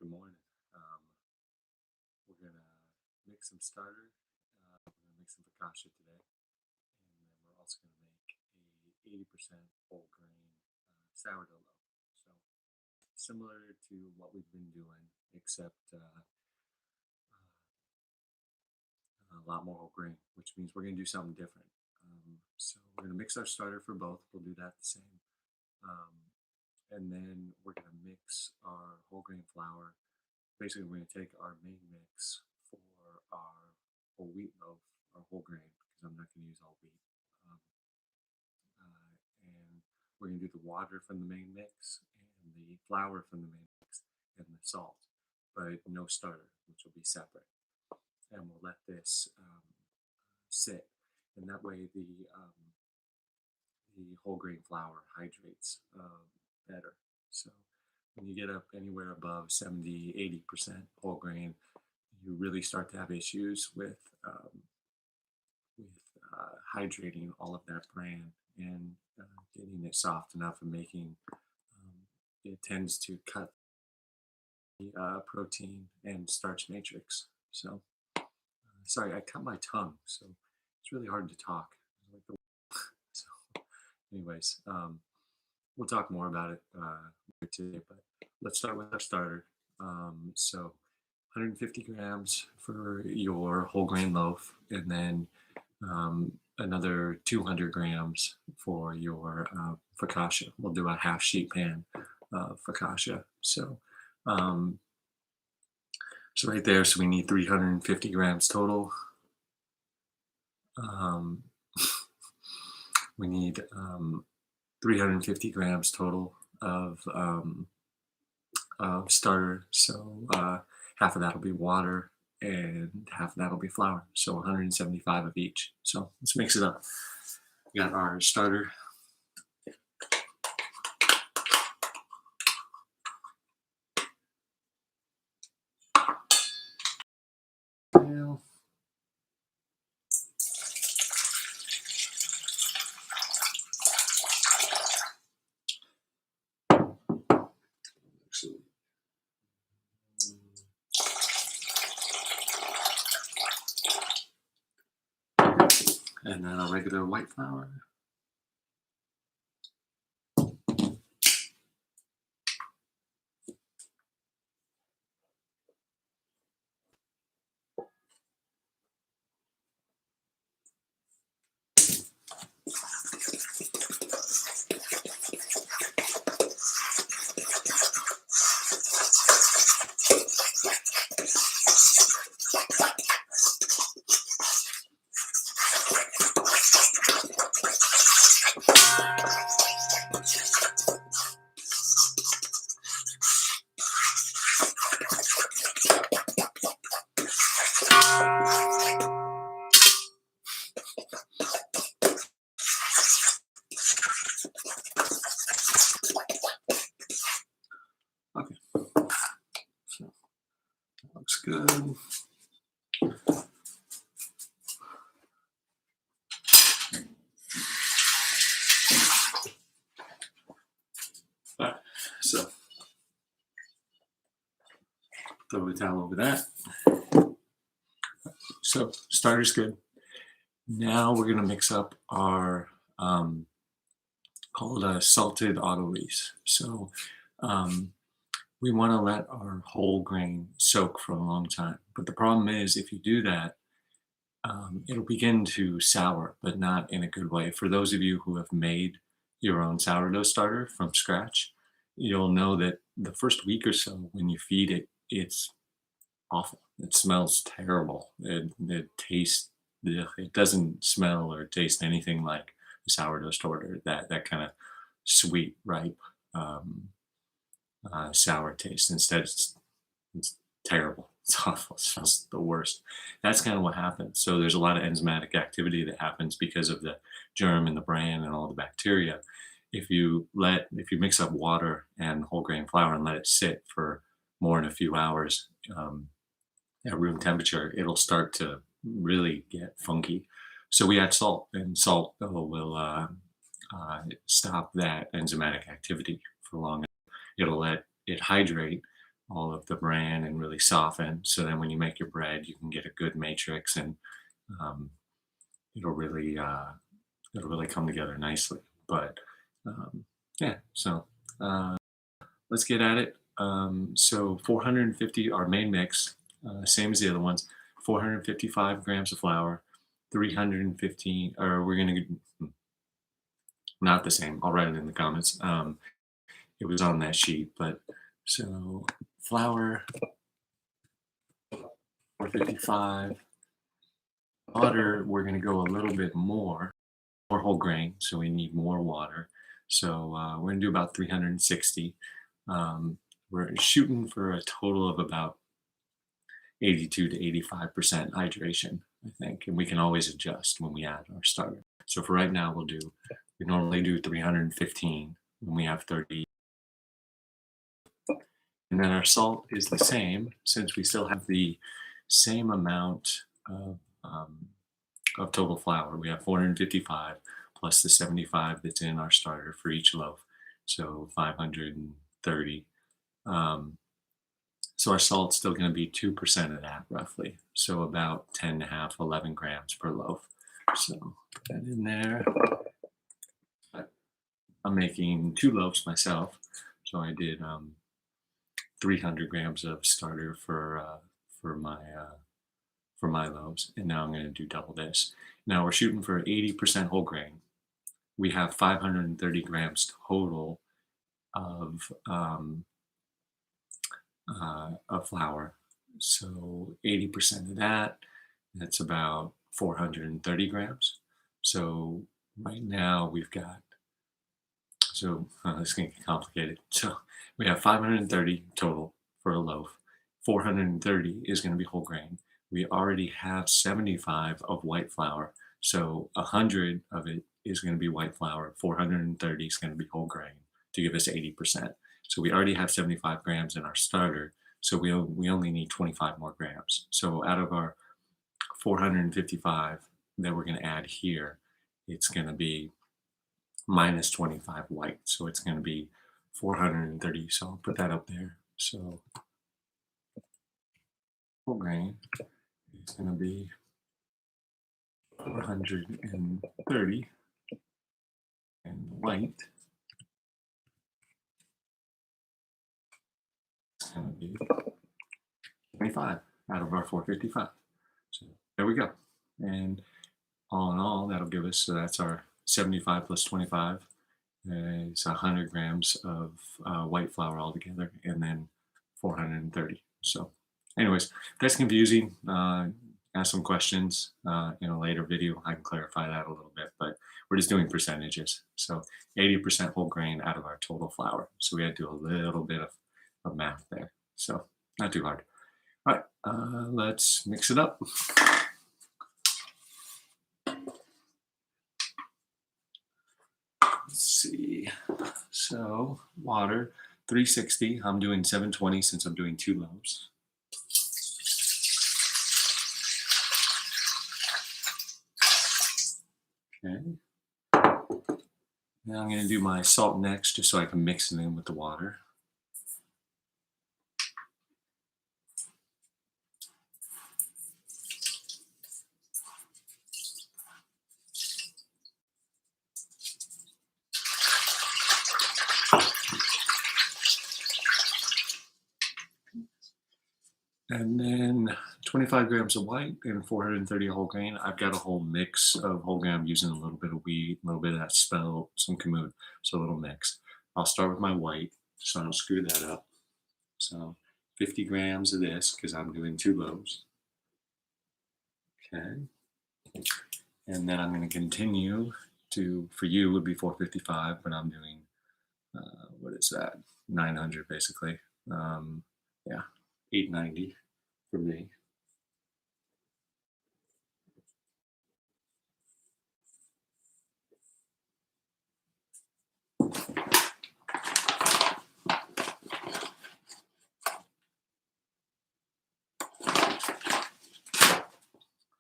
Good morning. We're gonna make some starter. We're gonna make some focaccia today, and then we're also gonna make a 80% whole grain sourdough loaf. So similar to what we've been doing, except a lot more whole grain, which means we're gonna do something different. So we're gonna mix our starter for both. We'll do that the same. And then we're going to mix our whole grain flour. Basically, we're going to take our main mix for our whole wheat loaf, our whole grain, because I'm not going to use all wheat. And we're going to do the water from the main mix and the flour from the main mix and the salt, but no starter, which will be separate. And we'll let this sit, and that way the whole grain flour hydrates better. So when you get up anywhere above 70-80% whole grain, you really start to have issues with hydrating all of that bran and getting it soft enough and making it tends to cut the protein and starch matrix. So sorry, I cut my tongue, so it's really hard to talk. So anyways, we'll talk more about it today, but let's start with our starter. So 150 grams for your whole grain loaf, and then another 200 grams for your focaccia. We'll do a half sheet pan focaccia. So right there, so we need 350 grams total. We need 350 grams total of starter. So half of that will be water and half of that will be flour. So 175 of each. So let's mix it up. We got our starter. And then a regular white flour. Okay, so that looks good. So throw the towel over that. So starter's good. Now we're going to mix up our called a salted auto lyse. So we want to let our whole grain soak for a long time. But the problem is, if you do that, it'll begin to sour, but not in a good way. For those of you who have made your own sourdough starter from scratch, you'll know that the first week or so when you feed it, it's awful. It smells terrible. It tastes, it doesn't smell or taste anything like a sourdough starter, that kind of sweet, ripe, sour taste. Instead, it's terrible. It's awful. It smells the worst. That's kind of what happens. So there's a lot of enzymatic activity that happens because of the germ and the bran and all the bacteria. If you mix up water and whole grain flour and let it sit for more than a few hours at room temperature, it'll start to really get funky. So we add salt, and salt will stop that enzymatic activity for long. It'll let it hydrate, all of the bran and really soften. So then when you make your bread, you can get a good matrix, and um, it'll really come together nicely. But um, yeah, so let's get at it. So 450, our main mix, same as the other ones, 455 grams of flour, 315, or we're going to, not the same. I'll write it in the comments. It was on that sheet, but so flour, 455, water, we're going to go a little bit more whole grain, so we need more water. So we're going to do about 360. Um, we're shooting for a total of about 82 to 85% hydration, I think, and we can always adjust when we add our starter. So for right now, we normally do 315 when we have 30. And then our salt is the same, since we still have the same amount of total flour. We have 455 plus the 75 that's in our starter for each loaf, so 530. Um, so our salt's still going to be 2% of that roughly, so about 10 and a half, 11 grams per loaf. So put that in there. I'm making 2 loaves myself, so I did 300 grams of starter for my loaves, and now I'm going to do double this. Now we're shooting for 80% whole grain. We have 530 grams total of flour. So 80% of that, that's about 430 grams. So right now we've got, so this is going to get complicated. So we have 530 total for a loaf. 430 is going to be whole grain. We already have 75 of white flour. So 100 of it is going to be white flour. 430 is going to be whole grain to give us 80%. So we already have 75 grams in our starter. So we only need 25 more grams. So out of our 455 that we're going to add here, it's going to be minus 25 white. So it's going to be 430. So I'll put that up there. So whole grain is going to be 430, and white is going to be 25 out of our 455. So there we go. And all in all, that'll give us, so that's our 75 plus 25. It's 100 grams of white flour altogether, and then 430. So anyways, that's confusing. Ask some questions in a later video. I can clarify that a little bit, but we're just doing percentages. So 80% whole grain out of our total flour. So we had to do a little bit of math there. So not too hard. All right, let's mix it up. Let's see. So water, 360. I'm doing 720 since I'm doing 2 loaves. Okay. Now I'm going to do my salt next, just so I can mix it in with the water. And then 25 grams of white and 430 whole grain. I've got a whole mix of whole grain. I'm using a little bit of wheat, a little bit of that spelt, some kamut, so a little mix. I'll start with my white, so I'll screw that up. So 50 grams of this, because I'm doing 2 loaves. Okay. And then I'm going to continue to, for you would be 455, but I'm doing, what is that? 900 basically. Yeah, 890 for me.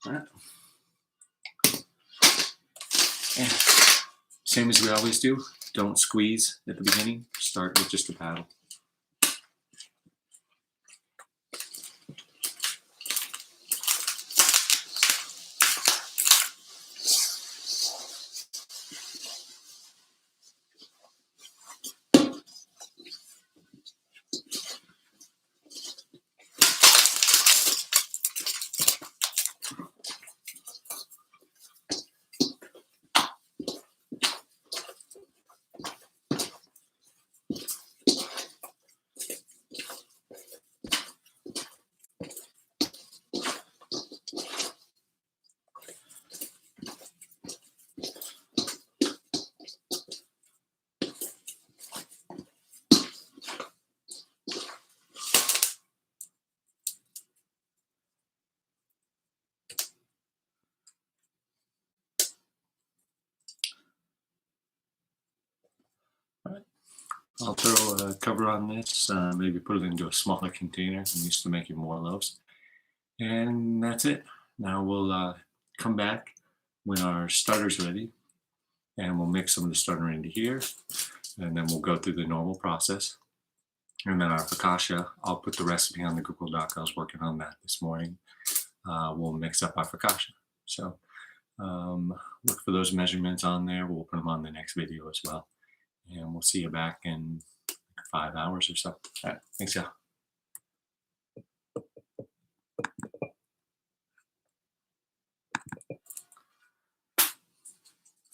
Right. And same as we always do, don't squeeze at the beginning. Start with just a paddle. I'll throw a cover on this, maybe put it into a smaller container. I'm used to making more loaves. And that's it. Now we'll come back when our starter's ready, and we'll mix some of the starter into here, and then we'll go through the normal process. And then our focaccia, I'll put the recipe on the Google Doc. I was working on that this morning. We'll mix up our focaccia. So look for those measurements on there. We'll put them on the next video as well. And we'll see you back in 5 hours or so. All right. Thanks, y'all.